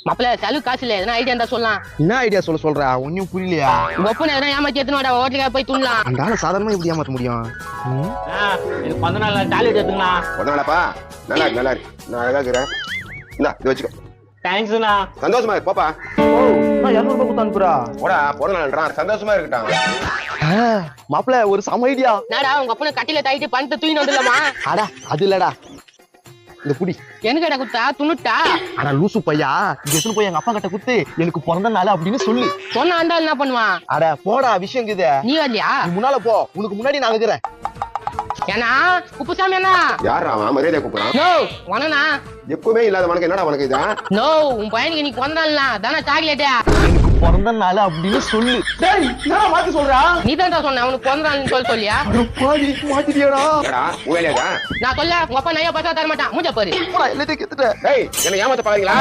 மாப்பிள்ள செலவு காசு இல்ல எதனா ஐடியா இருந்தா சொல்லலாம். என்ன ஐடியா சொல்ற ஒன்னும் புரியலையா? ஒப்பனை எதனா ஏமாத்தி எடுத்துனோட ஹோட்டலுக்கு போய் துண்ணலாம். அந்த ஆளை சாதாரணமா இப்படி ஏமாத்த முடியும்? எனக்கு 15 நாள் டாலி எடுத்துங்களா? உடனேப்பா நல்லா இருக்கு நல்லா இருக்கு. நான் அழகா இருக்கிறேன். இந்தா இது வச்சுக்கோ. தேங்க்ஸ்ண்ணா. சந்தோஷமா இருக்கு போப்பா. நான் 200 ரூபாய் கொடுத்து அனுப்புறா. போடா போட நாள்றான் சந்தோஷமா இருக்கட்டும். மாப்பிள்ள ஒரு சம ஐடியா. என்னடா உங்க அப்பனை கட்டில தாயிட்டு பணத்தை தூக்கிட்டு வந்துடலாமா? அடா அது இல்லடா, இந்த புடி எனக்கு கடை குத்தா துணுட்டா. ஆனா லூசு பையா, கெசுன்னு போய் எங்க அப்பா கிட்ட குத்து எனக்கு பிறந்த நாள் அப்படின்னு சொல்லு. சொன்ன ஆண்டாள் என்ன பண்ணுவான்? அட போடா, விஷயம் இருக்குது. நீ வரலையா? நீ முன்னால போ, உனக்கு முன்னாடி நான் இருக்கிறேன். ஏன்னா குப்புசாமி அண்ணா. யார் அவன் மரியாதை கூப்பிடுறான்? நோ வனனா எப்பவுமே இல்லாத உனக்கு என்னடா உனக்கு இதா? நோ உன் பையனுக்கு நீ கொண்டாடல தானே சாக்லேட்டா. எனக்கு பிறந்த நாள் அப்படின்னு சொல்லு. டேய் என்ன மாத்தி சொல்றா? நீ தான் சொன்ன அவனுக்கு கொண்டாடலன்னு சொல்லியா? பாடி மாத்திட்டியாடா? ஏடா உவேலையா? நான் சொல்ல உங்க அப்பா நையா பசா தர மாட்டான். மூஞ்ச பாரு. போடா எல்லாத்தையும் கெத்துட்ட. டேய் என்ன ஏமாத்த பாருங்களா?